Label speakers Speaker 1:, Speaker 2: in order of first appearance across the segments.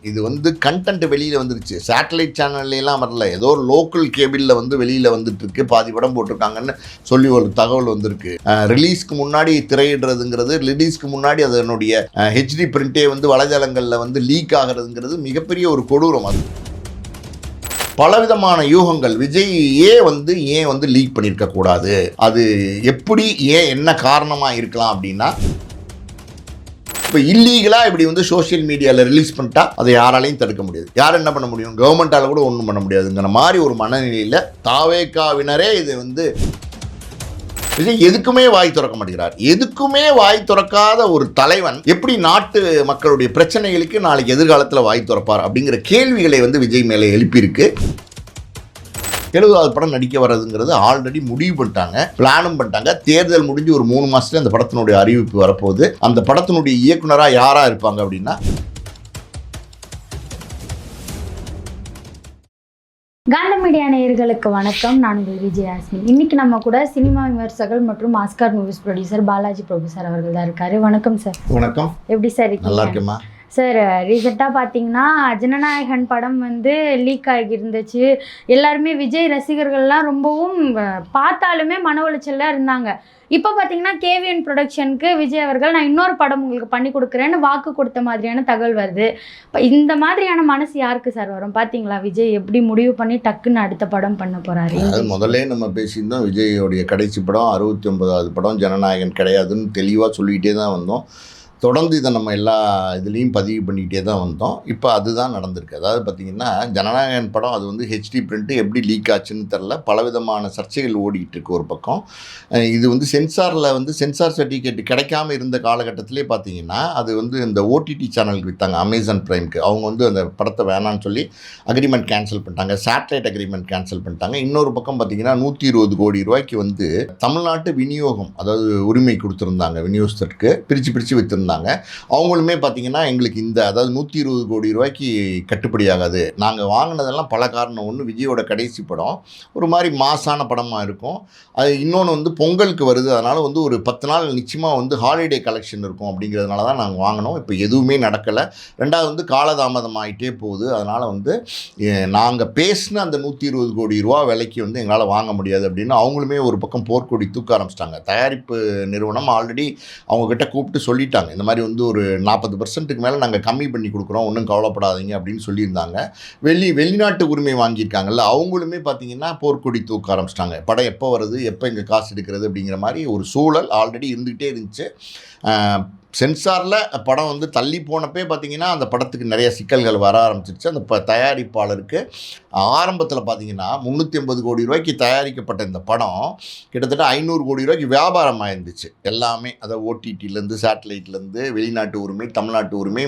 Speaker 1: இது வந்து கண்டென்ட் வெளியில் வந்துருச்சு. சேட்டலைட் சேனல்லாம் வரல, ஏதோ ஒரு லோக்கல் கேபிளில் வந்து வெளியில் வந்துட்டுருக்கு. பாதி படம் போட்டிருக்காங்கன்னு சொல்லி ஒரு தகவல் வந்திருக்கு. ரிலீஸ்க்கு முன்னாடி திரையிடுறதுங்கிறது, ரிலீஸ்க்கு முன்னாடி அதனுடைய ஹெச்டி பிரிண்டே வந்து வலைதளங்களில் வந்து லீக் ஆகிறதுங்கிறது மிகப்பெரிய ஒரு கொடூரம். அது பலவிதமான யூகங்கள். விஜய் ஏன் வந்து லீக் பண்ணியிருக்க கூடாது, அது எப்படி, என்ன காரணமாக இருக்கலாம் அப்படின்னா, இப்போ இல்லீகலாக இப்படி வந்து சோஷியல் மீடியாவில் ரிலீஸ் பண்ணிட்டா அதை யாராலையும் தடுக்க முடியாது. யார் என்ன பண்ண முடியும்? கவர்மெண்ட்டால் கூட ஒன்றும் பண்ண முடியாதுங்கிற மாதிரி ஒரு மனநிலையில் தாவேகாவினரே இது வந்து விஜய் எதுக்குமே வாய் திறக்க மாட்டேங்கிறார். எதுக்குமே வாய் திறக்காத ஒரு தலைவன் எப்படி நாட்டு மக்களுடைய பிரச்சனைகளுக்கு நாளைக்கு எதிர்காலத்தில் வாய் திறப்பார் அப்படிங்கிற கேள்விகளை வந்து விஜய் மேலே எழுப்பியிருக்கு. 70வது படம் நடிக்க வர்றதுங்கிறது ஆல்ரெடி முடிவு பண்ணிட்டாங்க, பிளானும் பண்ணிட்டாங்க. தேர்தல் முடிஞ்சு ஒரு 3 மாதத்துல அந்த படத்தினுடைய அறிவிப்பு வரப்போகுது. அந்த படத்தினுடைய இயக்குனராக யாராக இருப்பாங்க அப்படின்னா,
Speaker 2: காந்தம் மீடியா நேயர்களுக்கு வணக்கம். நான் உங்கள் விஜயாஸ்மி. இன்னைக்கு நம்ம கூட சினிமா விமர்சகர் மற்றும் ஆஸ்கார் மூவிஸ் ப்ரொடியூசர் பாலாஜி பிரபு சார் அவர்கள் தான் இருக்காரு. வணக்கம் சார்.
Speaker 1: வணக்கம்.
Speaker 2: எப்படி சார் இருக்கீங்க?
Speaker 1: நல்லா இருக்கேம்மா.
Speaker 2: சார், ரீசெண்டாக பார்த்தீங்கன்னா ஜனநாயகன் படம் வந்து லீக் ஆகி இருந்துச்சு. எல்லாருமே விஜய் ரசிகர்கள்லாம் ரொம்பவும் பார்த்தாலுமே மன உளைச்சலில் இருந்தாங்க. இப்போ பார்த்தீங்கன்னா கேவிஎன் ப்ரொடக்ஷனுக்கு விஜய் அவர்கள் நான் இன்னொரு படம் உங்களுக்கு பண்ணி கொடுக்குறேன்னு வாக்கு கொடுத்த மாதிரியான தகவல் வருது. இப்போ இந்த மாதிரியான மனசு யாருக்கு சார் வரும்? பார்த்தீங்களா விஜய் எப்படி முடிவு பண்ணி டக்குன்னு அடுத்த படம் பண்ண போகிறாரு?
Speaker 1: அது முதல்ல நம்ம பேசியிருந்தோம். விஜயோடைய கடைசி படம் 69வது படம் ஜனநாயகன் கிடையாதுன்னு தெளிவாக சொல்லிக்கிட்டே தான் வந்தோம். தொடர்ந்து இதை நம்ம எல்லா இதுலேயும் பதிவு பண்ணிக்கிட்டே தான் வந்தோம். இப்போ அதுதான் நடந்திருக்கு. அதாவது பார்த்திங்கன்னா ஜனநாயகன் படம் அது வந்து ஹெச்டி பிரிண்ட்டு எப்படி லீக் ஆச்சுன்னு தெரில, பலவிதமான சர்ச்சைகள் ஓடிக்கிட்டு இருக்கு. ஒரு பக்கம் இது வந்து சென்சாரில் வந்து சென்சார் சர்டிஃபிகேட் கிடைக்காம இருந்த காலகட்டத்திலே பார்த்திங்கன்னா அது வந்து இந்த ஓடிடி சேனலுக்கு விற்றாங்க, அமேசான் ப்ரைம்க்கு. அவங்க வந்து அந்த படத்தை வேணான்னு சொல்லி அக்ரிமெண்ட் கேன்சல் பண்ணிட்டாங்க, சேட்டலைட் அக்ரிமெண்ட் கேன்சல் பண்ணிட்டாங்க. இன்னொரு பக்கம் பார்த்திங்கன்னா 120 கோடி ரூபாய்க்கு வந்து தமிழ்நாட்டு விநியோகம், அதாவது உரிமை கொடுத்துருந்தாங்க, விநியோகத்திற்கு பிரித்து விற்றுருந்தாங்க. அவங்களுமே பார்த்தீங்கன்னா எங்களுக்கு இந்த அதாவது 120 கோடி ரூபாய்க்கு கட்டுப்படி ஆகாது, நாங்கள் வாங்கினதெல்லாம் பல காரணம். ஒன்று விஜயோட கடைசி படம் ஒரு மாதிரி மாசான படமாக இருக்கும், அது இன்னொன்று வந்து பொங்கலுக்கு வருது, அதனால் வந்து ஒரு 10 நாள் நிச்சயமாக வந்து ஹாலிடே கலெக்ஷன் இருக்கும் அப்படிங்கிறதுனால தான் நாங்கள் வாங்கினோம். இப்போ எதுவுமே நடக்கலை. ரெண்டாவது வந்து காலதாமதம் ஆகிட்டே போகுது. அதனால் வந்து நாங்கள் பேசின அந்த 120 கோடி ரூபா விலைக்கு வந்து எங்களால் வாங்க முடியாது அப்படின்னு அவங்களுமே ஒரு பக்கம் போர்க்கொடி தூக்க ஆரம்பிச்சிட்டாங்க. தயாரிப்பு நிறுவனம் ஆல்ரெடி அவங்கக்கிட்ட கூப்பிட்டு சொல்லிட்டாங்க, இந்த மாதிரி வந்து ஒரு 40% மேலே நாங்கள் கம்மி பண்ணி கொடுக்குறோம், ஒன்றும் கவலைப்படாதீங்க அப்படின்னு சொல்லியிருந்தாங்க. வெளிநாட்டு உரிமை வாங்கியிருக்காங்கல்ல, அவங்களுமே பார்த்தீங்கன்னா போர்க்கொடி தூக்க ஆரம்பிச்சிட்டாங்க. படம் எப்போ வருது, எப்போ இங்கே காசு எடுக்கிறது அப்படிங்கிற மாதிரி ஒரு சூழல் ஆல்ரெடி இருந்துகிட்டே இருந்துச்சு. சென்சாரில் படம் வந்து தள்ளி போனப்பே பார்த்திங்கன்னா அந்த படத்துக்கு நிறைய சிக்கல்கள் வர ஆரம்பிச்சிருச்சு. அந்த தயாரிப்பாளருக்கு ஆரம்பத்தில் பார்த்திங்கன்னா 350 கோடி ரூபாய்க்கு தயாரிக்கப்பட்ட இந்த படம் கிட்டத்தட்ட 500 கோடி ரூபாய்க்கு வியாபாரம் ஆயிருந்துச்சு எல்லாமே. அதை ஓடிடிலேருந்து சேட்டலைட்லேருந்து வெளிநாட்டு உரிமை, தமிழ்நாட்டு உரிமை,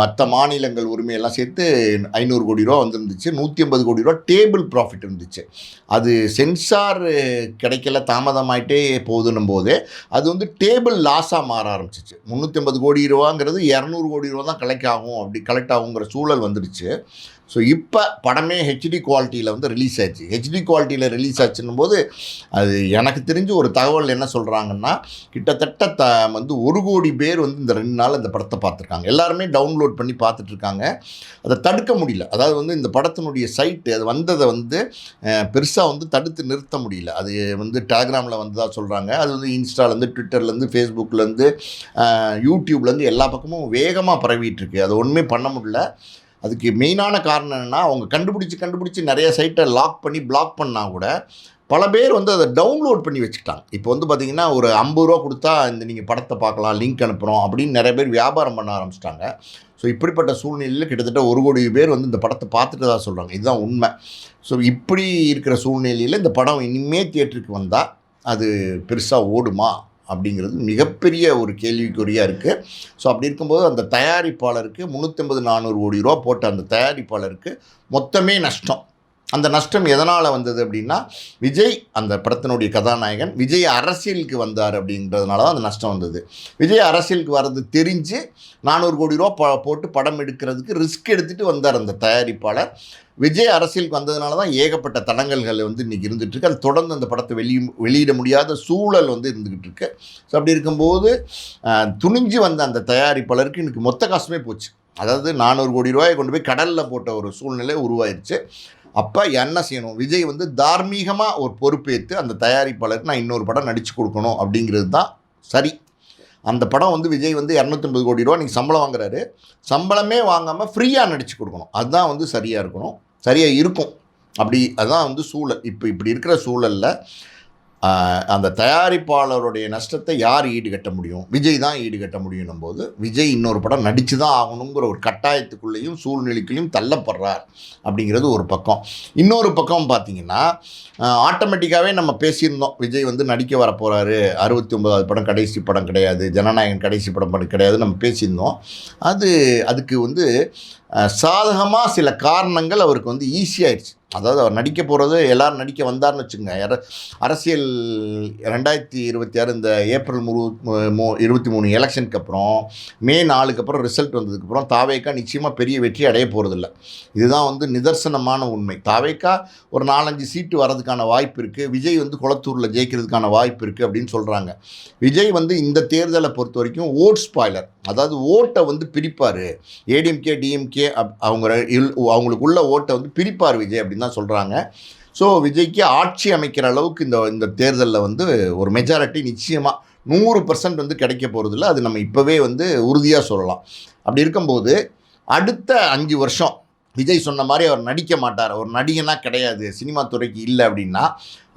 Speaker 1: மற்ற மாநிலங்கள் உரிமை எல்லாம் சேர்த்து 500 கோடி ரூபா வந்துருந்துச்சு. 150 கோடி ரூபா டேபிள் ப்ராஃபிட் இருந்துச்சு. அது சென்சார் கிடைக்கல, தாமதமாயிட்டே போகுதுன்னும் போதே அது வந்து டேபிள் லாஸாக மாற ஆரம்பிச்சிச்சு. 350 கோடி ரூபாங்கிறது 200 கோடி ரூபா தான் கலெக்ட் ஆகுங்கிற சூழல் வந்துடுச்சு. ஸோ இப்போ படமே ஹெச்டி குவாலிட்டியில் வந்து ரிலீஸ் ஆச்சு. ஹெச்டி குவாலிட்டியில் ரிலீஸ் ஆச்சுன்னும் போது அது எனக்கு தெரிஞ்சு ஒரு தகவல் என்ன சொல்கிறாங்கன்னா, கிட்டத்தட்ட வந்து 1 கோடி பேர் வந்து இந்த 2 நாள் இந்த படத்தை பார்த்துருக்காங்க. எல்லாருமே டவுன்லோட் பண்ணி பார்த்துட்ருக்காங்க. அதை தடுக்க முடியல. அதாவது வந்து இந்த படத்தினுடைய சைட்டு அது வந்ததை வந்து பெருசாக வந்து தடுத்து நிறுத்த முடியல. அது வந்து டெலகிராமில் வந்ததாக சொல்கிறாங்க. அது வந்து இன்ஸ்டாலேருந்து, ட்விட்டர்லேருந்து, ஃபேஸ்புக்லேருந்து, யூடியூப்லேருந்து எல்லா பக்கமும் வேகமாக பரவிட்டுருக்கு. அது ஒன்றுமே பண்ண முடியல. அதுக்கு மெயினான காரணம் என்னென்னா, அவங்க கண்டுபிடிச்சி நிறைய சைட்டை லாக் பண்ணி பிளாக் பண்ணால் கூட பல பேர் வந்து அதை டவுன்லோட் பண்ணி வச்சுக்கிட்டாங்க. இப்போ வந்து பார்த்திங்கன்னா ஒரு 50 ரூபா கொடுத்தா இந்த நீங்கள் படத்தை பார்க்கலாம், லிங்க் அனுப்புகிறோம் அப்படின்னு நிறைய பேர் வியாபாரம் பண்ண ஆரம்பிச்சிட்டாங்க. ஸோ இப்படிப்பட்ட சூழ்நிலையில் கிட்டத்தட்ட 1 கோடி பேர் வந்து இந்த படத்தை பார்த்துட்டு தான் சொல்கிறாங்க. இதுதான் உண்மை. ஸோ இப்படி இருக்கிற சூழ்நிலையில் இந்த படம் இனிமேல் தியேட்டருக்கு வந்தால் அது பெருசாக ஓடுமா அப்படிங்கிறது மிகப்பெரிய ஒரு கேள்விக்குறியாக இருக்குது. ஸோ அப்படி இருக்கும்போது அந்த தயாரிப்பாளருக்கு 350-400 கோடி ரூபா போட்ட அந்த தயாரிப்பாளருக்கு மொத்தமே நஷ்டம். அந்த நஷ்டம் எதனால் வந்தது அப்படின்னா, விஜய் அந்த படத்தினுடைய கதாநாயகன் விஜய் அரசியலுக்கு வந்தார் அப்படின்றதுனால தான் அந்த நஷ்டம் வந்தது. விஜய் அரசியலுக்கு வர்றது தெரிஞ்சு 400 கோடி ரூபா போட்டு படம் எடுக்கிறதுக்கு ரிஸ்க் எடுத்துகிட்டு வந்தார் அந்த தயாரிப்பாளர். விஜய் அரசியலுக்கு வந்ததுனால தான் ஏகப்பட்ட தடங்கல்கள் வந்து இன்றைக்கி இருந்துகிட்ருக்கு. அது தொடர்ந்து அந்த படத்தை வெளியிட முடியாத சூழல் வந்து இருந்துக்கிட்டு இருக்கு. ஸோ அப்படி இருக்கும்போது துணிஞ்சு வந்த அந்த தயாரிப்பாளருக்கு இன்றைக்கி மொத்த காசுமே போச்சு. அதாவது 400 கோடி ரூபாயை கொண்டு போய் கடலில் போட்ட ஒரு சூழ்நிலை உருவாயிருச்சு. அப்போ என்ன செய்யணும், விஜய் வந்து தார்மீகமாக ஒரு பொறுப்பேற்று அந்த தயாரிப்பாளருக்கு நான் இன்னொரு படம் நடித்து கொடுக்கணும் அப்படிங்கிறது தான் சரி. அந்த படம் வந்து விஜய் வந்து 250 கோடி ரூபா நீங்கள் சம்பளம் வாங்குறாரு, சம்பளமே வாங்காமல் ஃப்ரீயாக நடித்து கொடுக்கணும். அதுதான் வந்து சரியாக இருக்கணும், சரியாக இருக்கும். அதுதான் வந்து சூழல். இப்படி இருக்கிற சூழலில் அந்த தயாரிப்பாளருடைய நஷ்டத்தை யார் ஈடுகட்ட முடியும்? விஜய் தான் ஈடுகட்ட முடியும் போது விஜய் இன்னொரு படம் நடித்து தான் ஆகணுங்கிற ஒரு கட்டாயத்துக்குள்ளேயும் சூழ்நிலைக்குள்ளேயும் தள்ளப்படுறார் அப்படிங்கிறது ஒரு பக்கம். இன்னொரு பக்கம் பார்த்திங்கன்னா, ஆட்டோமேட்டிக்காகவே நம்ம பேசியிருந்தோம், விஜய் வந்து நடிக்க வரப்போகிறாரு, 69வது படம் கடைசி படம் கிடையாது, ஜனநாயகன் கடைசி படம் கிடையாது நம்ம பேசியிருந்தோம். அதுக்கு வந்து சாதகமாக சில காரணங்கள் அவருக்கு வந்து ஈஸியாகிடுச்சு. அதாவது அவர் நடிக்க போகிறது, எல்லோரும் நடிக்க வந்தார்னு வச்சுக்கோங்க. அரசியல் 2026 இந்த ஏப்ரல் 23 எலெக்ஷனுக்கு அப்புறம், மே 4க்கு அப்புறம் ரிசல்ட் வந்ததுக்கப்புறம் தாவேக்கா நிச்சயமாக பெரிய வெற்றி அடைய போகிறதில்ல. இதுதான் வந்து நிதர்சனமான உண்மை. தாவேக்கா ஒரு 4-5 சீட்டு வரதுக்கான வாய்ப்பு இருக்குது, விஜய் வந்து குளத்தூரில் ஜெயிக்கிறதுக்கான வாய்ப்பு இருக்குது அப்படின்னு சொல்கிறாங்க. விஜய் வந்து இந்த தேர்தலை பொறுத்த வரைக்கும் ஓட் ஸ்பாய்லர், அதாவது ஓட்டை வந்து பிரிப்பார். ஏடிஎம்கே டிஎம்கே அவங்களுக்குள்ள ஓட்டை வந்து பிரிப்பார் விஜய் அப்படின்னு தான் சொல்கிறாங்க. ஸோ விஜய்க்கு ஆட்சி அமைக்கிற அளவுக்கு இந்த தேர்தலில் வந்து ஒரு மெஜாரிட்டி நிச்சயமாக 100% வந்து கிடைக்க போகிறதில்ல. அது நம்ம இப்போவே வந்து உறுதியாக சொல்லலாம். அப்படி இருக்கும்போது அடுத்த 5 வருஷம் விஜய் சொன்ன மாதிரி அவர் நடிக்க மாட்டார், அவர் நடிகனாக கிடையாது, சினிமா துறைக்கு இல்லை அப்படின்னா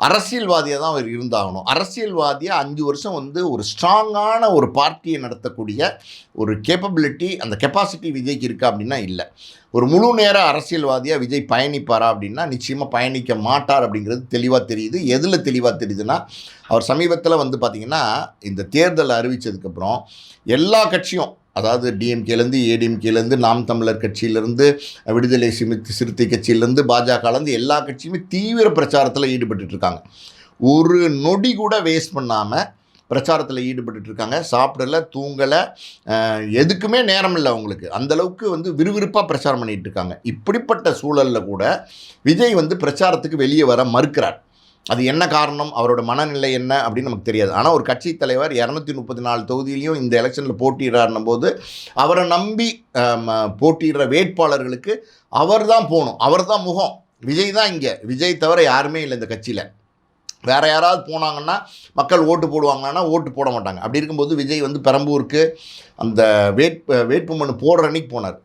Speaker 1: அரசியல்வாதியாக தான் அவர் இருந்தாகணும். அரசியல்வாதியாக 5 வருஷம் வந்து ஒரு ஸ்ட்ராங்கான ஒரு பார்ட்டியை நடத்தக்கூடிய ஒரு கேப்பபிலிட்டி, அந்த கெப்பாசிட்டி விஜய்க்கு இருக்கா அப்படின்னா இல்லை. ஒரு முழு நேர அரசியல்வாதியாக விஜய் பயணிப்பாரா அப்படின்னா நிச்சயமாக பயணிக்க மாட்டார் அப்படிங்கிறது தெளிவாக தெரியுது. எதில் தெளிவாக தெரியுதுன்னா, அவர் சமீபத்தில் வந்து பார்த்திங்கன்னா இந்த தேர்தலை அறிவித்ததுக்கப்புறம் எல்லா கட்சியும், அதாவது டிஎம்கேலேருந்து ஏடிஎம்கேலேருந்து நாம் தமிழர் கட்சியிலேருந்து விடுதலை சிறுத்தை கட்சியிலேருந்து பாஜகலேருந்து எல்லா கட்சியுமே தீவிர பிரச்சாரத்தில் ஈடுபட்டுருக்காங்க. ஒரு நொடி கூட வேஸ்ட் பண்ணாமல் பிரச்சாரத்தில் ஈடுபட்டுருக்காங்க. சாப்பிடலை, தூங்கலை, எதுக்குமே நேரம் இல்லை அவங்களுக்கு. அந்தளவுக்கு வந்து விறுவிறுப்பாக பிரச்சாரம் பண்ணிகிட்டு இருக்காங்க. இப்படிப்பட்ட சூழலில் கூட விஜய் வந்து பிரச்சாரத்துக்கு வெளியே வர மறுக்கிறார். அது என்ன காரணம், அவரோட மனநிலை என்ன அப்படின்னு நமக்கு தெரியாது. ஆனால் ஒரு கட்சி தலைவர் 234 தொகுதியிலையும் இந்த எலெக்ஷனில் போட்டிடுறாருன்னும் போது அவரை நம்பி போட்டிடுற வேட்பாளர்களுக்கு அவர் தான் போகணும், அவர் தான் முகம். விஜய் தான் இங்கே, விஜய் தவிர யாருமே இல்லை இந்த கட்சியில். வேறு யாராவது போனாங்கன்னா மக்கள் ஓட்டு போடுவாங்கன்னா ஓட்டு போட மாட்டாங்க. அப்படி இருக்கும்போது விஜய் வந்து பெரம்பூருக்கு அந்த வேட்புமனு போடுற அன்னைக்கு போனார்,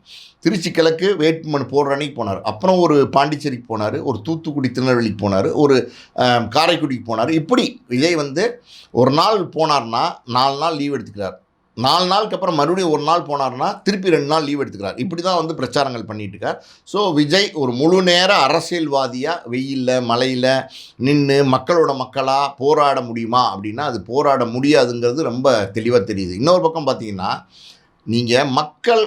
Speaker 1: திருச்சி கிழக்கு வேட்புமனு போடுற அன்னைக்கு போனார், அப்புறம் ஒரு பாண்டிச்சேரிக்கு போனார், ஒரு தூத்துக்குடி திருநெல்வேலிக்கு போனார், ஒரு காரைக்குடிக்கு போனார். இப்படி விஜய் வந்து ஒரு நாள் போனார்னா 4 நாள் லீவ் எடுத்துக்கிறார், 4 நாளுக்கு அப்புறம் மறுபடியும் ஒரு நாள் போனார்னா திருப்பி 2 நாள் லீவ் எடுத்துக்கிறார். இப்படி தான் வந்து பிரச்சாரங்கள் பண்ணிகிட்டு இருக்கார். ஸோ விஜய் ஒரு முழு நேர அரசியல்வாதியாக வெயிலில் மழையில் நின்று மக்களோட மக்களாக போராட முடியுமா அப்படின்னா அது போராட முடியாதுங்கிறது ரொம்ப தெளிவாக தெரியுது. இன்னொரு பக்கம் பார்த்தீங்கன்னா, நீங்கள் மக்கள்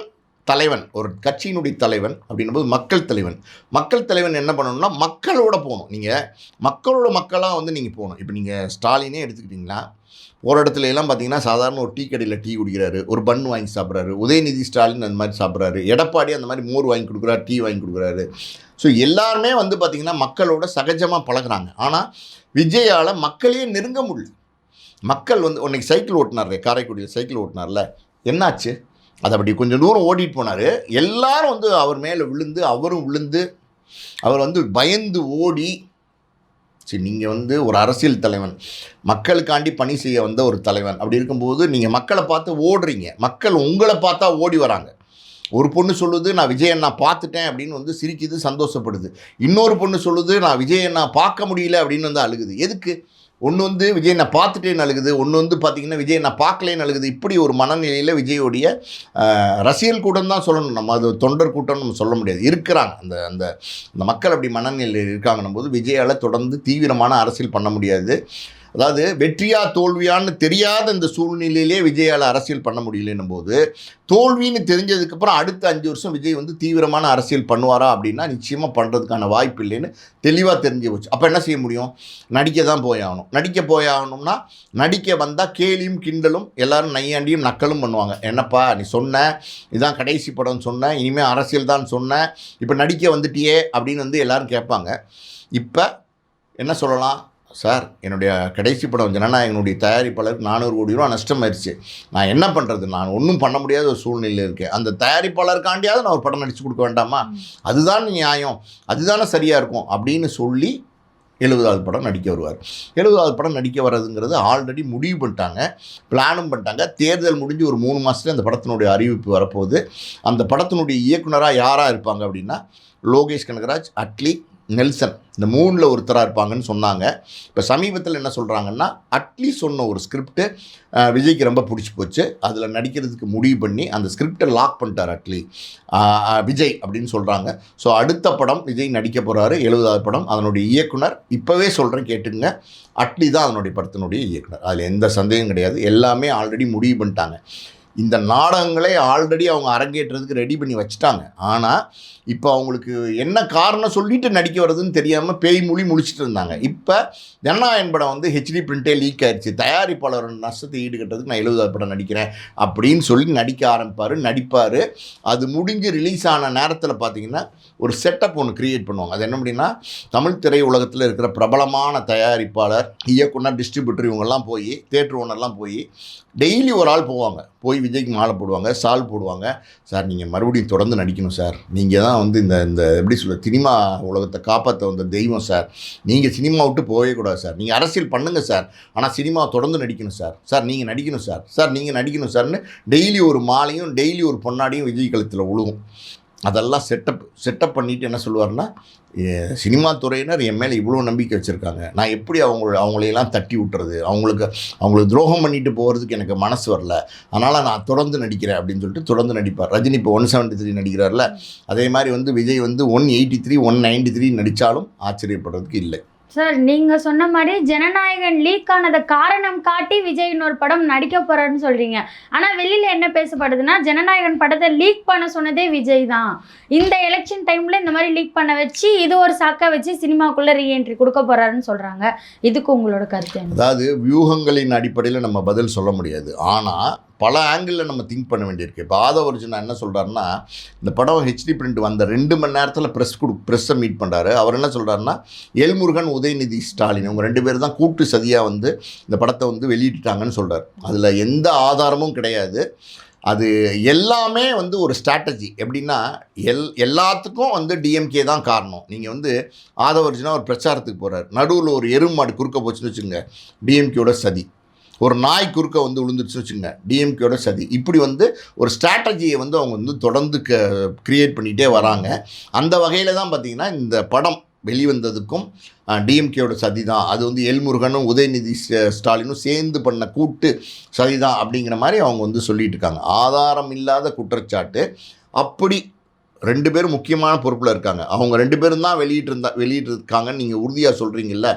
Speaker 1: தலைவன், ஒரு கட்சியினுடைய தலைவன் அப்படின்னும்போது மக்கள் தலைவன் என்ன பண்ணணும்னா மக்களோட போகணும். நீங்கள் மக்களோட மக்களாக வந்து நீங்கள் போகணும். இப்போ நீங்கள் ஸ்டாலினே எடுத்துக்கிட்டிங்கன்னா ஒரு இடத்துல எல்லாம் பார்த்தீங்கன்னா சாதாரண ஒரு டீ கடையில் டீ குடிக்கிறாரு, ஒரு பன் வாங்கி சாப்பிட்றாரு, உதயநிதி ஸ்டாலின் அந்த மாதிரி சாப்பிட்றாரு, எடப்பாடி அந்த மாதிரி மோர் வாங்கி கொடுக்குறாரு, டீ வாங்கி கொடுக்குறாரு. ஸோ எல்லாருமே வந்து பார்த்திங்கன்னா மக்களோட சகஜமாக பழகுறாங்க. ஆனால் விஜயால் மக்களையே நெருங்க முடியல. மக்கள் வந்து உன்னைக்கு சைக்கிள் ஓட்டினார், காரைக்குடியில் சைக்கிள் ஓட்டினார்ல, என்னாச்சு? அது அப்படி கொஞ்சம் தூரம் ஓட்டிகிட்டு போனார், எல்லாரும் வந்து அவர் மேலே விழுந்து அவரும் விழுந்து அவர் வந்து பயந்து ஓடி. சரி, நீங்கள் வந்து ஒரு அரசியல் தலைவன், மக்களுக்காண்டி பணி செய்ய வந்த ஒரு தலைவன். அப்படி இருக்கும்போது நீங்கள் மக்களை பார்த்து ஓடுறீங்க, மக்கள் உங்களை பார்த்தா ஓடி வராங்க. ஒரு பொண்ணு சொல்லுது நான் விஜயண்ணா பார்த்துட்டேன் அப்படின்னு வந்து சிரிக்குது, சந்தோஷப்படுது. இன்னொரு பொண்ணு சொல்லுது நான் விஜயண்ணா பார்க்க முடியல அப்படின்னு வந்து அழுகுது. எதுக்கு? ஒன்று வந்து விஜய் நான் பார்த்துட்டேன்னு அழுகுது, ஒன்று வந்து பார்த்திங்கன்னா விஜய் நான் பார்க்கலேன்னு அழுகுது. இப்படி ஒரு மனநிலையில் விஜயோடைய ரசிகல் கூட்டம் தான் சொல்லணும், நம்ம அது தொண்டர் கூட்டம்னு நம்ம சொல்ல முடியாது, இருக்கிறாங்க. அந்த அந்த அந்த மக்கள் அப்படி மனநிலையில் இருக்காங்கன்னும் போது விஜயால் தொடர்ந்து தீவிரமான அரசியல் பண்ண முடியாது. அதாவது வெற்றியா தோல்வியான்னு தெரியாத இந்த சூழ்நிலையிலே விஜயால் அரசியல் பண்ண முடியலன்னும் போது, தோல்வின்னு தெரிஞ்சதுக்கப்புறம் அடுத்த 5 வருஷம் விஜய் வந்து தீவிரமான அரசியல் பண்ணுவாரா அப்படின்னா நிச்சயமாக பண்ணுறதுக்கான வாய்ப்பு இல்லைன்னு தெளிவாக தெரிஞ்சு போச்சு. அப்போ என்ன செய்ய முடியும்? நடிக்க தான் போயாகணும். நடிக்க போயாகணும்னா நடிக்க வந்தால் கேலியும் கிண்டலும் எல்லோரும் நையாண்டியும் நக்கலும் பண்ணுவாங்க. என்னப்பா நீ சொன்ன, இதுதான் கடைசி படம் சொன்ன, இனிமேல் அரசியல் தான் சொன்ன, இப்போ நடிக்க வந்துட்டியே அப்படின்னு வந்து எல்லோரும் கேட்பாங்க. இப்போ என்ன சொல்லலாம்? சார் என்னுடைய கடைசி படம் ஜனநாயகனுடைய தயாரிப்பாளருக்கு 400 கோடி ரூபா நஷ்டமாயிருச்சு, நான் என்ன பண்ணுறது, நான் ஒன்றும் பண்ண முடியாத ஒரு சூழ்நிலையில் இருக்கேன், அந்த தயாரிப்பாளருக்காண்டியாவது நான் ஒரு படம் நடித்து கொடுக்க வேண்டாமா, அதுதான் நியாயம், அதுதானே சரியாக இருக்கும் அப்படின்னு சொல்லி 70வது படம் நடிக்க வருவார். 70வது படம் நடிக்க வர்றதுங்கிறது ஆல்ரெடி முடிவு பண்ணிட்டாங்க, பிளானும் பண்ணிட்டாங்க. தேர்தல் முடிஞ்சு ஒரு 3 மாதத்துல அந்த படத்தினுடைய அறிவிப்பு வரப்போகுது. அந்த படத்தினுடைய இயக்குனராக யாராக இருப்பாங்க அப்படின்னா லோகேஷ் கனகராஜ், அட்லி, நெல்சன், இந்த 3ல் ஒருத்தராக இருப்பாங்கன்னு சொன்னாங்க. இப்போ சமீபத்தில் என்ன சொல்கிறாங்கன்னா, அட்லி சொன்ன ஒரு ஸ்கிரிப்டு விஜய்க்கு ரொம்ப பிடிச்சி போச்சு, அதில் நடிக்கிறதுக்கு முடிவு பண்ணி அந்த ஸ்கிரிப்டை லாக் பண்ணிட்டார் அட்லி விஜய் அப்படின்னு சொல்கிறாங்க. ஸோ அடுத்த படம் விஜய் நடிக்க போகிறாரு, 70வது படம். அதனுடைய இயக்குனர் இப்போவே சொல்கிறேன் கேட்டுங்க, அட்லி தான் அதனுடைய படத்தினுடைய இயக்குனர், அதில் எந்த சந்தேகம் கிடையாது. எல்லாமே ஆல்ரெடி முடிவு பண்ணிட்டாங்க. இந்த நாடகங்களே ஆல்ரெடி அவங்க அரங்கேற்றதுக்கு ரெடி பண்ணி வச்சுட்டாங்க. ஆனால் இப்போ அவங்களுக்கு என்ன காரணம் சொல்லிட்டு நடிக்க வர்றதுன்னு தெரியாமல் பேய் மொழி முழிச்சிட்டு இருந்தாங்க. இப்போ ஜனநாயகன் படம் வந்து ஹெச்டி பிரிண்டே லீக் ஆயிடுச்சு, தயாரிப்பாளர் நஷ்டத்தை ஈடுகட்டுறதுக்கு நான் 70வது படம் நடிக்கிறேன் அப்படின்னு சொல்லி நடிக்க ஆரம்பிப்பார், நடிப்பார். அது முடிஞ்சு ரிலீஸ் ஆன நேரத்தில் பார்த்தீங்கன்னா ஒரு செட்டப் ஒன்று க்ரியேட் பண்ணுவாங்க. அது என்ன அப்படின்னா, தமிழ் திரையுலகத்தில் இருக்கிற பிரபலமான தயாரிப்பாளர், இயக்குனர், டிஸ்ட்ரிபியூட்டர் இவங்கெல்லாம் போய், தேட்டர் ஓனர்லாம் போய் டெய்லி ஒரு ஆள் போவாங்க, போய் விஜய்க்கு மாலை போடுவாங்க, சால் போடுவாங்க. சார் நீங்கள் மறுபடியும் தொடர்ந்து நடிக்கணும் சார், நீங்கள் தான் வந்து இந்த எப்படி சொல்ல சினிமா உலகத்தை காப்பாற்ற வந்த தெய்வம் சார், நீங்கள் சினிமா விட்டு போகவே கூடாது சார், நீங்கள் அரசியல் பண்ணுங்கள் சார், ஆனால் சினிமா தொடர்ந்து நடிக்கணும் சார், சார் நீங்கள் நடிக்கணும் சார், சார் நீங்கள் நடிக்கணும் சார்னு டெய்லி ஒரு மாலையும் டெய்லி ஒரு பொன்னாடியும் விஜய் கழுத்தில் விழுகும். அதெல்லாம் செட்டப் பண்ணிவிட்டு என்ன சொல்லுவார்னா, சினிமா துறையினர் என் மேலே இவ்வளோ நம்பிக்கை வச்சுருக்காங்க, நான் எப்படி அவங்களையெல்லாம் தட்டி விட்டுறது, அவங்களுக்கு துரோகம் பண்ணிட்டு போகிறதுக்கு எனக்கு மனசு வரல, அதனால் நான் தொடர்ந்து நடிக்கிறேன் அப்படின்னு சொல்லிட்டு தொடர்ந்து நடிப்பார். ரஜினி இப்போ 173 நடிக்கிறார்ல, அதே மாதிரி வந்து விஜய் வந்து 183, 193 நடித்தாலும் ஆச்சரியப்படுறதுக்கு இல்லை.
Speaker 2: சார் நீங்கள் சொன்ன மாதிரி ஜனநாயகன் லீக் ஆனதை காரணம் காட்டி விஜய் இன்னொரு படம் நடிக்க போகிறாருன்னு சொல்கிறீங்க. ஆனால் வெளியில் என்ன பேசப்படுதுன்னா, ஜனநாயகன் படத்தை லீக் பண்ண சொன்னதே விஜய் தான், இந்த எலெக்ஷன் டைமில் இந்த மாதிரி லீக் பண்ண வச்சு இது ஒரு சாக்கா வச்சு சினிமாக்குள்ளே ரீஎன்ட்ரி கொடுக்க போகிறாருன்னு சொல்கிறாங்க. இதுக்கு உங்களோட கருத்து என்ன?
Speaker 1: அதாவது வியூகங்களின் அடிப்படையில் நம்ம பதில் சொல்ல முடியாது, ஆனால் பல ஆங்கிளில் நம்ம திங்க் பண்ண வேண்டியிருக்கு. இப்போ ஆதவர்ஜுனா என்ன சொல்கிறாருன்னா, இந்த படம் ஹெச்டி பிரிண்ட் வந்த 2 மணி நேரத்தில் ப்ரெஸ்ஸை மீட் பண்ணுறாரு. அவர் என்ன சொல்கிறாருன்னா, எல்முருகன், உதயநிதி ஸ்டாலின் இவங்க 2 பேர் தான் கூட்டு சதியாக வந்து இந்த படத்தை வந்து வெளியிட்டாங்கன்னு சொல்கிறார். அதில் எந்த ஆதாரமும் கிடையாது. அது எல்லாமே வந்து ஒரு ஸ்ட்ராட்டஜி. எப்படின்னா எல்லாத்துக்கும் வந்து டிஎம்கே தான் காரணம். நீங்கள் வந்து ஆதவர்ஜுனா ஒரு பிரச்சாரத்துக்கு போகிறார், நடுவில் ஒரு எருமாடு குறுக்க போச்சுன்னு வச்சுங்க, டிஎம்கேயோட சதி. ஒரு நாய் குறுக்க வந்து விழுந்துருச்சு வச்சுங்க, டிஎம்கேயோட சதி. இப்படி வந்து ஒரு ஸ்ட்ராட்டஜியை வந்து அவங்க வந்து தொடர்ந்து க்ரியேட் பண்ணிகிட்டே வராங்க. அந்த வகையில் தான் பார்த்திங்கன்னா இந்த படம் வெளிவந்ததுக்கும் டிஎம்கேயோட சதி தான், அது வந்து எல்முருகனும் உதயநிதி ஸ்டாலினும் சேர்ந்து பண்ண கூட்டு சதி தான் அப்படிங்கிற மாதிரி அவங்க வந்து சொல்லிட்டு இருக்காங்க. ஆதாரம் இல்லாத குற்றச்சாட்டு. அப்படி 2 பேரும் முக்கியமான பொறுப்பில் இருக்காங்க, அவங்க 2 பேரும் தான் வெளியிட்டிருக்காங்கன்னு நீங்கள் உறுதியாக சொல்கிறீங்கல்ல,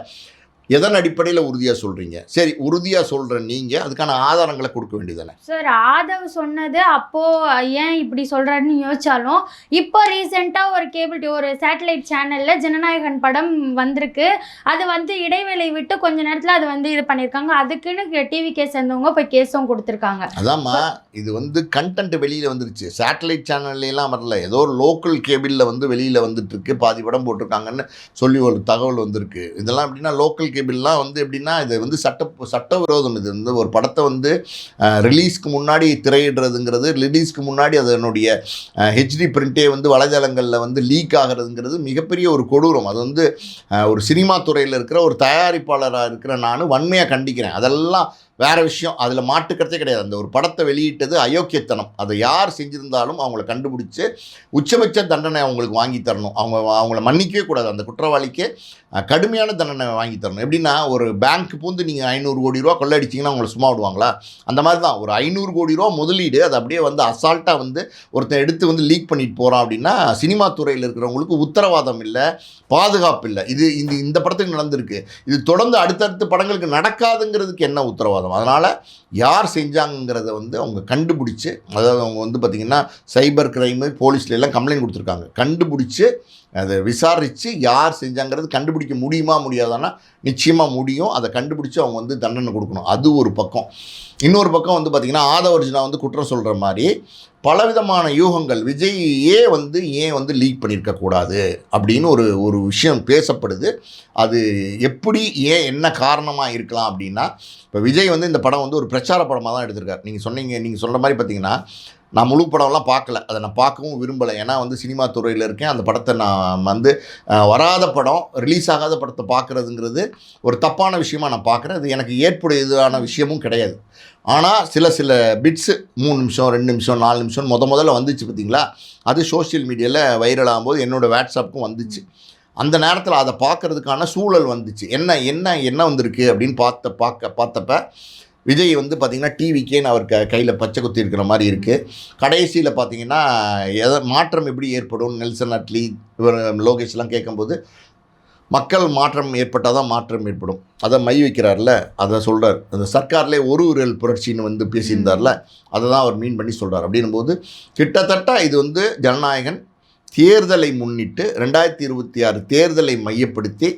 Speaker 1: எதன் அடிப்படையில் உறுதியாக சொல்கிறீங்க? சரி, உறுதியாக சொல்கிற நீங்கள் அதுக்கான ஆதாரங்களை கொடுக்க வேண்டியதானே?
Speaker 2: சார் ஆதவ் சொன்னது அப்போது ஏன் இப்படி சொல்கிறாருன்னு யோசிச்சாலும், இப்போ ரீசெண்டாக ஒரு ஒரு சேட்டலைட் சேனலில் ஜனநாயகன் படம் வந்திருக்கு, அது வந்து இடைவேளை விட்டு கொஞ்ச நேரத்தில் அது வந்து இது பண்ணியிருக்காங்க, அதுக்குன்னு டிவி கேஸ் சேர்ந்தவங்க போய் கேஸும் கொடுத்துருக்காங்க.
Speaker 1: அதாம்மா, இது வந்து கண்டென்ட் வெளியில் வந்துருச்சு, சேட்டலைட் சேனல்லாம் வரல, ஏதோ ஒரு லோக்கல் கேபிளில் வந்து வெளியில் வந்துட்டுருக்கு, பாதி படம் போட்டிருக்காங்கன்னு சொல்லி ஒரு தகவல் வந்திருக்கு. இதெல்லாம் எப்படின்னா லோக்கல் கேபிள்லாம் வந்து எப்படின்னா இது வந்து சட்டவிரோதம். இது வந்து ஒரு படத்தை வந்து ரிலீஸ்க்கு முன்னாடி திரையிடுறதுங்கிறது, ரிலீஸ்க்கு முன்னாடி அதனுடைய ஹெச்டி பிரிண்டே வந்து வலைதளங்களில் வந்து லீக் ஆகிறதுங்கிறது மிகப்பெரிய ஒரு கொடூரம். அது வந்து ஒரு சினிமா துறையில் இருக்கிற ஒரு தயாரிப்பாளராக இருக்கிற நான் வன்மையாக கண்டிக்கிறேன். அதெல்லாம் வேறு விஷயம், அதில் மாட்டுக்கிறதே கிடையாது. அந்த ஒரு படத்தை வெளியிட்டது அயோக்கியத்தனம். அதை யார் செஞ்சுருந்தாலும் அவங்கள கண்டுபிடிச்சி உச்சபட்ச தண்டனை அவங்களுக்கு வாங்கி தரணும். அவங்கள மன்னிக்கவே கூடாது. அந்த குற்றவாளிக்கு கடுமையான தண்டனை வாங்கி தரணும். எப்படின்னா, ஒரு பேங்க் பூந்து நீங்கள் 500 கோடி ரூபா கொள்ளடிச்சிங்கன்னா அவங்கள சும்மா விடுவாங்களா? அந்த மாதிரி தான் ஒரு 500 கோடி ரூபா முதலீடு, அது அப்படியே வந்து அசால்ட்டாக வந்து ஒருத்தன் எடுத்து வந்து லீக் பண்ணிட்டு போகிறான் அப்படின்னா சினிமா துறையில் இருக்கிறவங்களுக்கு உத்தரவாதம் இல்லை, பாதுகாப்பு இல்லை. இந்த படத்துக்கு நடந்திருக்கு, இது தொடர்ந்து அடுத்தடுத்த படங்களுக்கு நடக்காதுங்கிறதுக்கு என்ன உத்தரவாதம்? அதனால் யார் செஞ்சாங்கிறத வந்து அவங்க கண்டுபிடிச்சி, அதாவது அவங்க வந்து பார்த்திங்கன்னா சைபர் கிரைமு போலீஸ்ல எல்லாம் கம்ப்ளைண்ட் கொடுத்துருக்காங்க, கண்டுபிடிச்சி அதை விசாரித்து யார் செஞ்சாங்கிறது கண்டுபிடிக்க முடியுமா முடியாதான்னா நிச்சயமாக முடியும். அதை கண்டுபிடிச்சி அவங்க வந்து தண்டனை கொடுக்கணும். அது ஒரு பக்கம். இன்னொரு பக்கம் வந்து பார்த்திங்கன்னா ஆதவர்ஜுனா வந்து குற்றம் சொல்கிற மாதிரி பலவிதமான யூகங்கள் விஜயே வந்து ஏன் வந்து லீக் பண்ணியிருக்கக்கூடாது அப்படின்னு ஒரு விஷயம் பேசப்படுது. அது எப்படி ஏன் என்ன காரணமாக இருக்கலாம் அப்படின்னா, இப்போ விஜய் வந்து இந்த படம் வந்து ஒரு பிரச்சார படமாக தான் எடுத்திருக்கார். நீங்கள் சொல்கிற மாதிரி பார்த்தீங்கன்னா, நான் முழு படம்லாம் பார்க்கல, அதை நான் பார்க்கவும் விரும்பலை. ஏன்னா வந்து சினிமா துறையில் இருக்கேன். அந்த படத்தை நான் வந்து வராத படம், ரிலீஸ் ஆகாத படத்தை பார்க்குறதுங்கிறது ஒரு தப்பான விஷயமாக நான் பார்க்குறேன். அது எனக்கு ஏற்புடையதான விஷயமும் கிடையாது. ஆனால் சில பிட்ஸு 3 நிமிஷம் 2 நிமிஷம் 4 நிமிஷம் முதல்ல வந்துச்சு பார்த்தீங்களா, அது சோஷியல் மீடியாவில் வைரல் ஆகும்போது என்னோடய வாட்ஸ்அப்புக்கும் வந்துச்சு. அந்த நேரத்தில் அதை பார்க்குறதுக்கான சூழல் வந்துச்சு. என்ன வந்திருக்கு அப்படின்னு பார்த்தப்ப விஜய் வந்து பார்த்திங்கன்னா டிவிக்கேன்னு அவர் கையில் பச்சை குத்தி இருக்கிற மாதிரி இருக்குது. கடைசியில் பார்த்திங்கன்னா மாற்றம் எப்படி ஏற்படும் நெல்சன் அட்லி இவர் லோகேஷ்லாம் கேட்கும்போது மக்கள் மாற்றம் ஏற்பட்டால் தான் மாற்றம் ஏற்படும். அதை மை வைக்கிறார்ல, அதை சொல்கிறார். அந்த சர்க்கார்லேயே ஒரு விரல் புரட்சின்னு வந்து பேசியிருந்தார்ல, அதை தான் அவர் மீன் பண்ணி சொல்கிறார். அப்படின்னும்போது கிட்டத்தட்ட இது வந்து ஜனநாயகன் தேர்தலை முன்னிட்டு 2026 தேர்தலை மையப்படுத்தி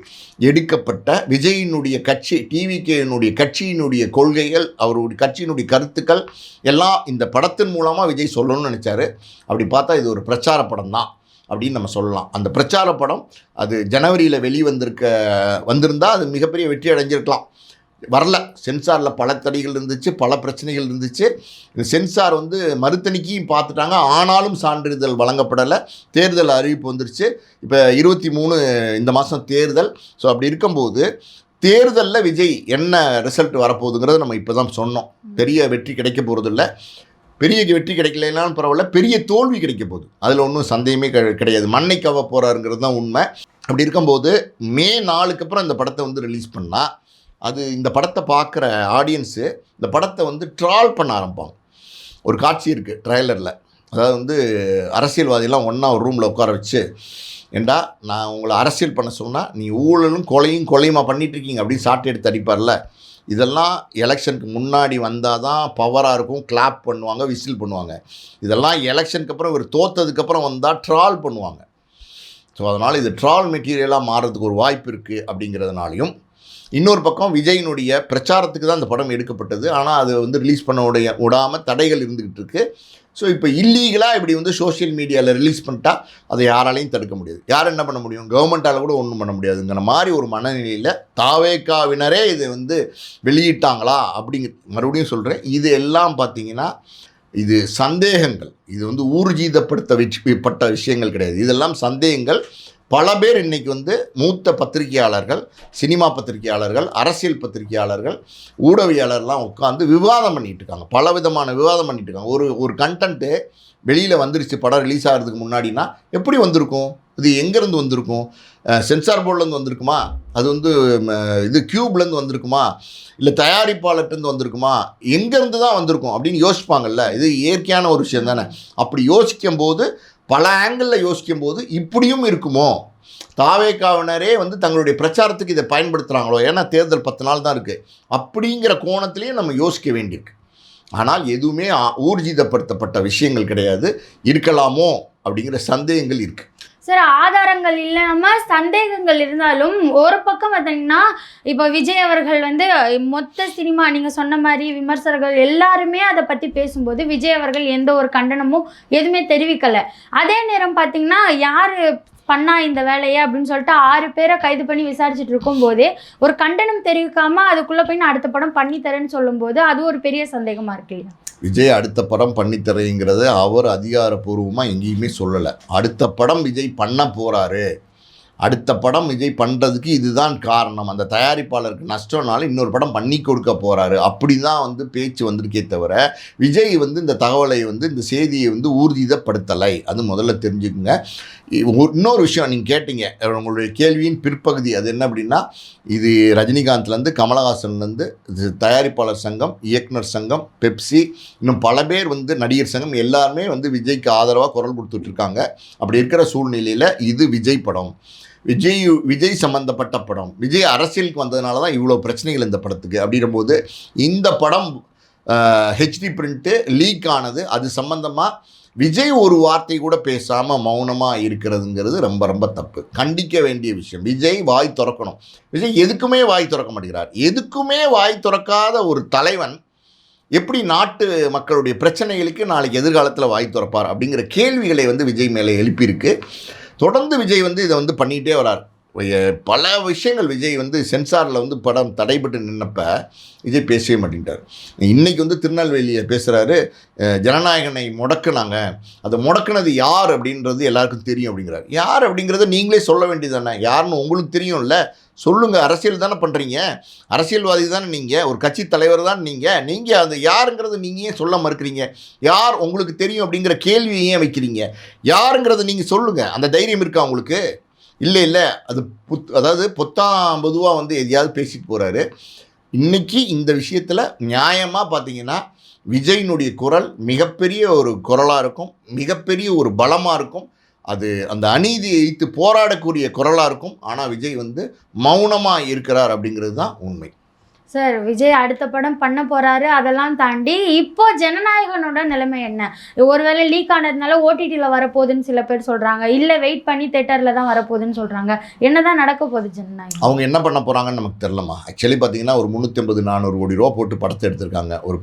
Speaker 1: எடுக்கப்பட்ட விஜயினுடைய கட்சி டிவிகேயினுடைய கட்சியினுடைய கொள்கைகள், அவருடைய கட்சியினுடைய கருத்துக்கள் எல்லாம் இந்த படத்தின் மூலமாக விஜய் சொல்லணும்னு நினச்சாரு. அப்படி பார்த்தா இது ஒரு பிரச்சார படம் தான் அப்படின்னு நம்ம சொல்லலாம். அந்த பிரச்சார படம் அது ஜனவரியில் வந்திருந்தால் அது மிகப்பெரிய வெற்றி அடைஞ்சிருக்கலாம். வரல. சென்சாரில் பல தடைகள் இருந்துச்சு, பல பிரச்சனைகள் இருந்துச்சு. இந்த சென்சார் வந்து மறுதணிக்கையும் பார்த்துட்டாங்க. ஆனாலும் சான்றிதழ் வழங்கப்படலை. தேர்தல் அறிவிப்பு வந்துருச்சு. இப்போ 23 இந்த மாதம் தேர்தல். ஸோ அப்படி இருக்கும்போது தேர்தலில் விஜய் என்ன ரிசல்ட் வரப்போகுதுங்கிறத நம்ம இப்போ தான் சொன்னோம். பெரிய வெற்றி கிடைக்க போகிறதில்ல. பெரிய வெற்றி கிடைக்கலனாலும் பரவாயில்ல, பெரிய தோல்வி கிடைக்க போகுது. அதில் ஒன்றும் சந்தேகமே கிடையாது. மண்ணை கவ போகிறாருங்கிறது தான் உண்மை. அப்படி இருக்கும்போது மே 4க்கு அப்புறம் இந்த படத்தை வந்து ரிலீஸ் பண்ணால் அது இந்த படத்தை பார்க்குற ஆடியன்ஸு இந்த படத்தை வந்து ட்ரால் பண்ண ஆரம்பிப்பாங்க. ஒரு காட்சி இருக்குது ட்ரைலரில். அதாவது வந்து அரசியல்வாதிலாம் ஒன்றா ஒரு ரூமில் உட்கார வச்சு, ஏண்டா நான் உங்களை அரசியல் பண்ண சொன்னால் நீ ஊழலும் கொலையுமா பண்ணிகிட்ருக்கீங்க அப்படின்னு சாட்டை எடுத்து அடிப்பார்ல. இதெல்லாம் எலெக்ஷனுக்கு முன்னாடி வந்தால் தான் பவராக இருக்கும். கிளாப் பண்ணுவாங்க, விசில் பண்ணுவாங்க. இதெல்லாம் எலெக்ஷனுக்கு அப்புறம் இவர் தோற்றதுக்கப்புறம் வந்தால் ட்ரால் பண்ணுவாங்க. ஸோ அதனால் இது ட்ரால் மெட்டீரியலாக மாறுறதுக்கு ஒரு வாய்ப்பு இருக்குது. அப்படிங்கிறதுனாலையும் இன்னொரு பக்கம் விஜயினுடைய பிரச்சாரத்துக்கு தான் இந்த படம் எடுக்கப்பட்டது. ஆனால் அது வந்து ரிலீஸ் பண்ண விடாமல் தடைகள் இருந்துக்கிட்டு இருக்குது. ஸோ இப்போ இல்லீகலாக இப்படி வந்து சோஷியல் மீடியாவில் ரிலீஸ் பண்ணிட்டா அதை யாராலையும் தடுக்க முடியாது. யார் என்ன பண்ண முடியும்? கவர்மெண்ட்டால் கூட ஒன்றும் பண்ண முடியாதுங்கிற மாதிரி ஒரு மனநிலையில் தாவேக்காவினரே இது வந்து வெளியிட்டாங்களா மறுபடியும் சொல்கிறேன். இது எல்லாம் பார்த்திங்கன்னா இது சந்தேகங்கள். இது வந்து ஊர்ஜிதப்படுத்தப்பட்ட விஷயங்கள் கிடையாது. இதெல்லாம் சந்தேகங்கள். பல பேர் இன்றைக்கி வந்து மூத்த பத்திரிகையாளர்கள், சினிமா பத்திரிகையாளர்கள், அரசியல் பத்திரிகையாளர்கள், ஊடகவியாளர்லாம் உட்காந்து விவாதம் பண்ணிகிட்டு இருக்காங்க. பல விதமான விவாதம் பண்ணிகிட்டு இருக்காங்க. ஒரு கண்டென்ட்டு வெளியில் வந்துருச்சு படம் ரிலீஸ் ஆகிறதுக்கு முன்னாடினா எப்படி வந்திருக்கும்? இது எங்கேருந்து வந்திருக்கும்? சென்சார் போர்ட்லேருந்து வந்திருக்குமா? அது வந்து இது க்யூப்லேருந்து வந்திருக்குமா? இல்லை தயாரிப்பாளர்கிட்டருந்து வந்திருக்குமா? எங்கேருந்து தான் வந்திருக்கும் அப்படின்னு யோசிப்பாங்கல்ல. இது இயற்கையான ஒரு விஷயம் தானே. அப்படி யோசிக்கும்போது பல ஆங்கிளில் யோசிக்கும்போது இப்படியும் இருக்குமோ? தாவேக்காவினரே வந்து தங்களுடைய பிரச்சாரத்துக்கு இதை பயன்படுத்துகிறாங்களோ? ஏன்னா தேர்தல் 10 நாள் தான் இருக்குது. அப்படிங்கிற கோணத்திலேயே நம்ம யோசிக்க வேண்டியிருக்கு. ஆனால் எதுவுமே ஊர்ஜிதப்படுத்தப்பட்ட விஷயங்கள் கிடையாது. இருக்கலாமோ அப்படிங்கிற சந்தேகங்கள் இருக்குது.
Speaker 2: சார், ஆதாரங்கள் இல்லாமல் சந்தேகங்கள் இருந்தாலும் ஒரு பக்கம் பார்த்தீங்கன்னா இப்போ விஜய் அவர்கள் வந்து மொத்த சினிமா நீங்கள் சொன்ன மாதிரி விமர்சகர்கள் எல்லாருமே அதை பற்றி பேசும்போது விஜய் அவர்கள் எந்த ஒரு கண்டனமும் எதுவுமே தெரிவிக்கலை. அதே நேரம் பார்த்தீங்கன்னா யார் பண்ணா இந்த வேலையை அப்படின்னு சொல்லிட்டு 6 பேரை கைது பண்ணி விசாரிச்சுட்டு இருக்கும்போதே ஒரு கண்டனம் தெரிவிக்காமல் அதுக்குள்ளே போய் நான் அடுத்த படம் பண்ணித்தரேன்னு சொல்லும்போது அது ஒரு பெரிய சந்தேகமாக இருக்கு இல்லையா?
Speaker 1: விஜய் அடுத்த படம் பண்ணித்தரேங்கிறது அவர் அதிகாரப்பூர்வமாக எங்கேயுமே சொல்லலை. அடுத்த படம் விஜய் பண்ண போகிறாரு, அடுத்த படம் விஜய் பண்ணுறதுக்கு இதுதான் காரணம், அந்த தயாரிப்பாளருக்கு நஷ்டம்னால இன்னொரு படம் பண்ணி கொடுக்க போகிறாரு அப்படி தான் வந்து பேச்சு வந்திருக்கே தவிர விஜய் வந்து இந்த தகவலை வந்து இந்த செய்தியை வந்து ஊர்ஜிதப்படுத்தலை. அது முதல்ல தெரிஞ்சுக்குங்க. இன்னொரு விஷயம் நீங்கள் கேட்டீங்க, உங்களுடைய கேள்வியின் பிற்பகுதி அது என்ன அப்படின்னா, இது ரஜினிகாந்த்லேருந்து கமலஹாசன்லேருந்து தயாரிப்பாளர் சங்கம், இயக்குனர் சங்கம், பெப்சி, இன்னும் பல பேர் வந்து நடிகர் சங்கம் எல்லாருமே வந்து விஜய்க்கு ஆதரவாக குரல் கொடுத்துட்ருக்காங்க. அப்படி இருக்கிற சூழ்நிலையில் இது விஜய் படம், விஜய் சம்மந்தப்பட்ட படம், விஜய் அரசியலுக்கு வந்ததுனால தான் இவ்வளோ பிரச்சனைகள் இந்த படத்துக்கு. அப்படிங்கும்போது இந்த படம் ஹெச்டி பிரிண்ட்டு லீக் ஆனது, அது சம்மந்தமாக விஜய் ஒரு வார்த்தை கூட பேசாமல் மௌனமாக இருக்கிறதுங்கிறது ரொம்ப ரொம்ப தப்பு, கண்டிக்க வேண்டிய விஷயம். விஜய் வாய் திறக்கணும். விஜய் எதுக்குமே வாய் திறக்க மாட்டேங்கிறார். எதுக்குமே வாய் திறக்காத ஒரு தலைவன் எப்படி நாட்டு மக்களுடைய பிரச்சனைகளுக்கு நாளைக்கு எதிர்காலத்தில் வாய் திறப்பார் அப்படிங்கிற கேள்விகளை வந்து விஜய் மேலே எழுப்பியிருக்கு. தொடர்ந்து விஜய் வந்து இதை வந்து பண்ணிகிட்டே வரார். பல விஷயங்கள் விஜய் வந்து சென்சாரில் வந்து படம் தடைபட்டு நின்னப்ப விஜய் பேசவே மாட்டேங்கிட்டார். இன்றைக்கி வந்து திருநெல்வேலியை பேசுகிறாரு, ஜனநாயகனை முடக்குனாங்க, அதை முடக்குனது யார் அப்படின்றது எல்லாருக்கும் தெரியும் அப்படிங்கிறார். யார் அப்படிங்கிறத நீங்களே சொல்ல வேண்டியது தானே, யாருன்னு உங்களுக்கு தெரியும்ல, சொல்லுங்கள். அரசியல் தானே பண்ணுறீங்க, அரசியல்வாதி தானே நீங்கள், ஒரு கட்சி தலைவர் தான் நீங்கள் அது யாருங்கிறது நீங்கள் ஏன் சொல்ல மறுக்கிறீங்க? யார் உங்களுக்கு தெரியும் அப்படிங்கிற கேள்வியை ஏன் வைக்கிறீங்க? யாருங்கிறத நீங்கள் சொல்லுங்கள். அந்த தைரியம் இருக்கா உங்களுக்கு? இல்லை அது அதாவது பொத்தாம் பொதுவாக வந்து எதையாவது பேசிட்டு போகிறாரு. இன்றைக்கி இந்த விஷயத்தில் நியாயமாக பார்த்தீங்கன்னா விஜயினுடைய குரல் மிகப்பெரிய ஒரு குரலாக இருக்கும், மிகப்பெரிய ஒரு பலமாக இருக்கும். அது அந்த அநீதியை எதிர்த்து போராடக்கூடிய குரலாக இருக்கும். ஆனால் விஜய் வந்து மௌனமாக இருக்கிறார் அப்படிங்கிறது தான் உண்மை.
Speaker 2: சார், விஜய் அடுத்த படம் பண்ண போகிறாரு, அதெல்லாம் தாண்டி இப்போ ஜனநாயகனோட நிலைமை என்ன? ஒருவேளை லீக் ஆனதுனால ஓடிடியில் வரப்போகுதுன்னு சில பேர் சொல்கிறாங்க, இல்லை வெயிட் பண்ணி தேட்டரில் தான் வரப்போகுதுன்னு சொல்கிறாங்க. என்ன தான் நடக்க போகுது ஜனநாயகம்?
Speaker 1: அவங்க என்ன பண்ண போகிறாங்கன்னு நமக்கு தெரியலமா. ஆக்சுவலி பார்த்தீங்கன்னா ஒரு 350-400 கோடி ரூபா போட்டு படத்தை எடுத்திருக்காங்க. ஒரு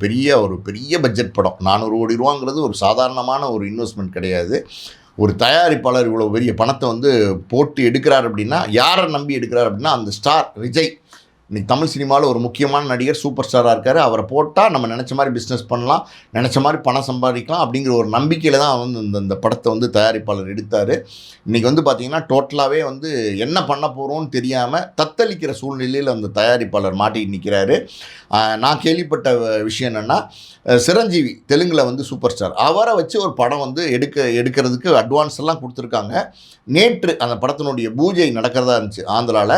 Speaker 1: பெரிய பட்ஜெட் படம். 400 கோடி ரூபாங்கிறது ஒரு சாதாரணமான ஒரு இன்வெஸ்ட்மெண்ட் கிடையாது. ஒரு தயாரிப்பாளர் இவ்வளோ பெரிய பணத்தை வந்து போட்டு எடுக்கிறார் அப்படின்னா யாரை நம்பி எடுக்கிறார் அப்படின்னா அந்த ஸ்டார் விஜய். இன்றைக்கி தமிழ் சினிமாவில் ஒரு முக்கியமான நடிகர், சூப்பர் ஸ்டாராக இருக்கார். அவரை போட்டால் நம்ம நினச்ச மாதிரி பிஸ்னஸ் பண்ணலாம், நினச்ச மாதிரி பணம் சம்பாதிக்கலாம் அப்படிங்கிற ஒரு நம்பிக்கையில் தான் வந்து இந்த படத்தை வந்து தயாரிப்பாளர் எடுத்தார். இன்றைக்கி வந்து பார்த்திங்கன்னா டோட்டலாகவே வந்து என்ன பண்ண போகிறோன்னு தெரியாமல் தத்தளிக்கிற சூழ்நிலையில் அந்த தயாரிப்பாளர் மாட்டிட்டு நிற்கிறாரு. நான் கேள்விப்பட்ட விஷயம் என்னென்னா, சிரஞ்சீவி தெலுங்கில் வந்து சூப்பர் ஸ்டார், அவரை வச்சு ஒரு படம் வந்து எடுக்கிறதுக்கு அட்வான்ஸ் எல்லாம் கொடுத்துருக்காங்க. நேற்று அந்த படத்தினுடைய பூஜை நடக்கிறதா இருந்துச்சு ஆந்திராவில்.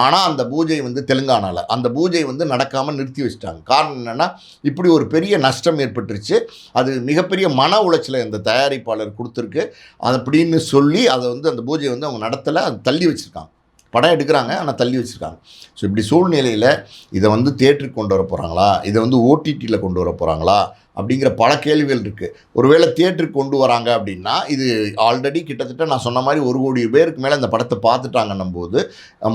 Speaker 1: ஆனால் அந்த பூஜை வந்து தெலுங்கானாவில் அந்த பூஜை வந்து நடக்காமல் நிறுத்தி வச்சுட்டாங்க. காரணம் என்னென்னா, இப்படி ஒரு பெரிய நஷ்டம் ஏற்பட்டுருச்சு, அது மிகப்பெரிய மன உளைச்சலை அந்த தயாரிப்பாளர் கொடுத்துருக்கு அப்படின்னு சொல்லி அதை வந்து அந்த பூஜையை வந்து அவங்க நடத்தலை, அது தள்ளி வச்சுருக்காங்க. படம் எடுக்கிறாங்க ஆனால் தள்ளி வச்சுருக்காங்க. ஸோ இப்படி சூழ்நிலையில் இதை வந்து தியேட்டருக்கு கொண்டு வர போகிறாங்களா, இதை வந்து ஓடிடியில் கொண்டு வர போகிறாங்களா அப்படிங்கிற பல கேள்விகள் இருக்குது. ஒருவேளை தியேட்டருக்கு கொண்டு வராங்க அப்படின்னா இது ஆல்ரெடி கிட்டத்தட்ட நான் சொன்ன மாதிரி 1 கோடி பேருக்கு மேலே இந்த படத்தை பார்த்துட்டாங்கன்னும் போது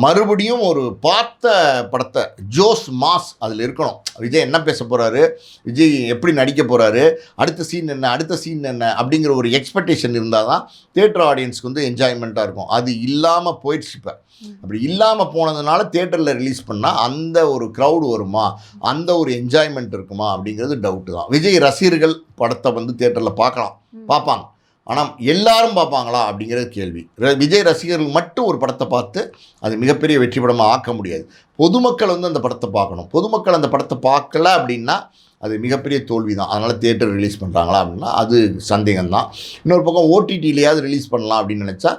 Speaker 1: மறுபடியும் ஒரு பார்த்த படத்தை ஜோஸ் மாஸ் அதில் இருக்கணும். விஜய் என்ன பேச போகிறாரு, விஜய் எப்படி நடிக்க போகிறாரு, அடுத்த சீன் என்ன அப்படிங்கிற ஒரு எக்ஸ்பெக்டேஷன் இருந்தால் தான் தியேட்டர் ஆடியன்ஸ்க்கு வந்து என்ஜாய்மெண்ட்டாக இருக்கும். அது இல்லாமல் போயிடுச்சு. இப்போ அப்படி இல்லாமல் போனதுனால தியேட்டரில் ரிலீஸ் பண்ணால் அந்த ஒரு க்ரௌடு வருமா, அந்த ஒரு என்ஜாய்மெண்ட் இருக்குமா அப்படிங்கிறது டவுட்டு தான். விஜய் ரசிகர்கள் படத்தை வந்து தியேட்டரில் பார்ப்பாங்க, ஆனால் எல்லாரும் பார்ப்பாங்களா அப்படிங்கிறது கேள்வி. விஜய் ரசிகர்கள் மட்டும் ஒரு படத்தை பார்த்து அது மிகப்பெரிய வெற்றி படமாக ஆக்க முடியாது. பொதுமக்கள் வந்து அந்த படத்தை பார்க்கணும். பொதுமக்கள் அந்த படத்தை பார்க்கல அப்படின்னா அது மிகப்பெரிய தோல்வி தான். அதனால் தியேட்டர் ரிலீஸ் பண்ணுறாங்களா அப்படின்னா அது சந்தேகம்தான். இன்னொரு பக்கம் ஓடிடியிலையாவது ரிலீஸ் பண்ணலாம் அப்படின்னு நினச்சா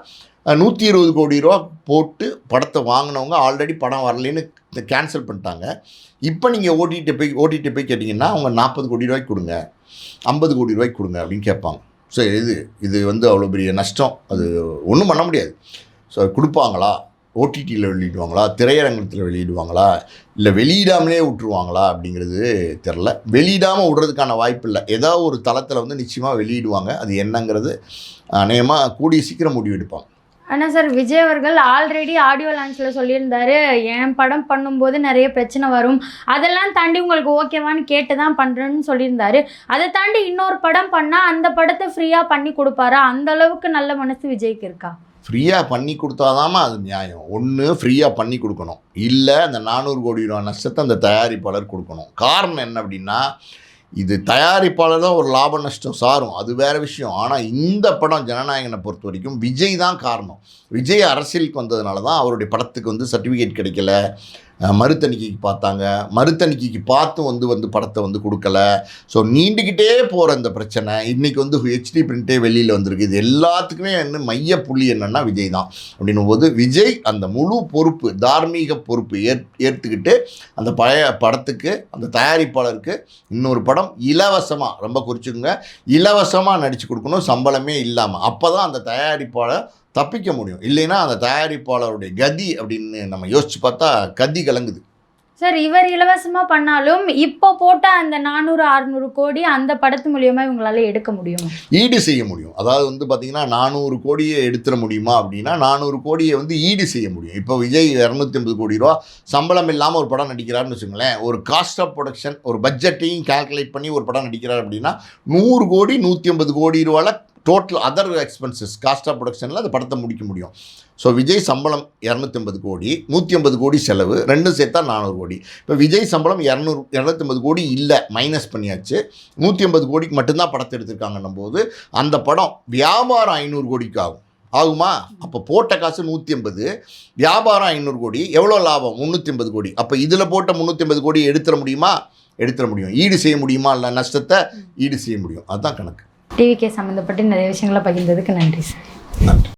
Speaker 1: 120 கோடி ரூபா போட்டு படத்தை வாங்கினவங்க ஆல்ரெடி படம் வரலேன்னு கேன்சல் பண்ணிட்டாங்க. இப்போ நீங்கள் ஓடிடி போய் கேட்டிங்கன்னா அவங்க 40 கோடி ரூபாய்க்கு கொடுங்க, 50 கோடி ரூபாய்க்கு கொடுங்க அப்படின்னு கேட்பாங்க. ஸோ இது வந்து அவ்வளோ பெரிய நஷ்டம், அது ஒன்றும் பண்ண முடியாது. ஸோ கொடுப்பாங்களா, ஓடிடியில் வெளியிடுவாங்களா, திரையரங்கத்தில் வெளியிடுவாங்களா, இல்லை வெளியிடாமலே விட்டுருவாங்களா அப்படிங்கிறது தெரில. வெளியிடாமல் விடுறதுக்கான வாய்ப்பு இல்லை. ஏதாவது ஒரு தளத்தில் வந்து நிச்சயமாக வெளியிடுவாங்க. அது என்னங்கிறது அநேகமாக கூடிய சீக்கிரம் முடிவெடுப்பாங்க.
Speaker 2: ஆனால் சார், விஜய் அவர்கள் ஆல்ரெடி ஆடியோ லான்ச்சில் சொல்லியிருந்தாரு, என் படம் பண்ணும்போது நிறைய பிரச்சனை வரும், அதெல்லாம் தாண்டி உங்களுக்கு ஓகேவான்னு கேட்டு தான் பண்ணுறேன்னு சொல்லியிருந்தாரு. அதை தாண்டி இன்னொரு படம் பண்ணால் அந்த படத்தை ஃப்ரீயாக பண்ணி கொடுப்பாரா? அந்த அளவுக்கு நல்ல மனசு விஜய்க்கு இருக்கா?
Speaker 1: ஃப்ரீயாக பண்ணி கொடுத்தாதாம அது நியாயம். ஒன்று ஃப்ரீயாக பண்ணி கொடுக்கணும், இல்லை அந்த 400 கோடி ரூபா நஷ்டத்தை அந்த தயாரிப்பாளர் கொடுக்கணும். காரணம் என்ன அப்படின்னா, இது தயாரிப்பாளர் தான் ஒரு லாப நஷ்டம் சாரும், அது வேறு விஷயம். ஆனால் இந்த படம் ஜனநாயகனை பொறுத்த வரைக்கும் விஜய் தான் காரணம். விஜய் அரசியலுக்கு வந்ததுனால தான் அவருடைய படத்துக்கு வந்து சர்டிஃபிகேட் கிடைக்கல, மறுதணிக்கைக்கு பார்த்தாங்க, மறுதணிக்கைக்கு பார்த்து வந்து படத்தை வந்து கொடுக்கல. ஸோ நீண்டுக்கிட்டே போகிற இந்த பிரச்சனை இன்றைக்கி வந்து HD பிரிண்ட்டே வெளியில் வந்திருக்கு. இது எல்லாத்துக்குமே என்ன மைய புள்ளி என்னென்னா விஜய் தான். அப்படின்னும் போது விஜய் அந்த முழு பொறுப்பு, தார்மீக பொறுப்பு ஏற்றுக்கிட்டு அந்த பழைய படத்துக்கு அந்த தயாரிப்பாளருக்கு இன்னொரு படம் இலவசமாக, ரொம்ப குறிச்சுக்கோங்க, இலவசமாக நடித்து கொடுக்கணும், சம்பளமே இல்லாமல். அப்போ தான் அந்த தயாரிப்பாளர் தப்பிக்க முடியும். இல்லைன்னா அந்த தயாரிப்பாளருடைய கதி அப்படின்னு நம்ம யோசித்து பார்த்தா கதி கலங்குது.
Speaker 2: சார் இவர் இலவசமா பண்ணாலும் இப்போ போட்ட அந்த 400-600 கோடி அந்த படத்து மூலியமா இவங்களால எடுக்க முடியும்,
Speaker 1: ஈடு செய்ய முடியும். அதாவது வந்து பார்த்தீங்கன்னா 400 கோடியை எடுத்துட முடியுமா அப்படின்னா 400 கோடியை வந்து ஈடு செய்ய முடியும். இப்போ விஜய் 250 கோடி ரூபா சம்பளம் இல்லாமல் ஒரு படம் நடிக்கிறாருன்னு வச்சுங்களேன், ஒரு காஸ்ட் ஆஃப் ப்ரொடக்ஷன் ஒரு பட்ஜெட்டையும் கால்குலேட் பண்ணி ஒரு படம் நடிக்கிறார் அப்படின்னா 100 கோடி 150 கோடி ரூபாயில் total other expenses cost of ப்ரொடக்ஷனில் அந்த படத்தை முடிக்க முடியும். ஸோ விஜய் சம்பளம் 250 கோடி 150 கோடி செலவு ரெண்டும் சேர்த்தா 400 கோடி. இப்போ விஜய் சம்பளம் 250 கோடி இல்லை, மைனஸ் பண்ணியாச்சு. 150 கோடிக்கு மட்டும்தான் படத்தை எடுத்திருக்காங்கன்னும் போது அந்த படம் வியாபாரம் 500 கோடிக்கு ஆகுமா? அப்போ போட்ட காசு 150, வியாபாரம் 500 கோடி, எவ்வளோ லாபம்? 350 கோடி. அப்போ இதில் போட்ட 350 கோடி எடுத்துட முடியுமா? எடுத்துட முடியும். ஈடு செய்ய முடியுமா? இல்லை நஷ்டத்தை ஈடு செய்ய முடியும். அதுதான் கணக்கு.
Speaker 2: டிவிகே சம்மந்தப்பட்டு நிறைய விஷயங்களை பகிர்ந்ததுக்கு நன்றி சார்.
Speaker 1: நன்றி.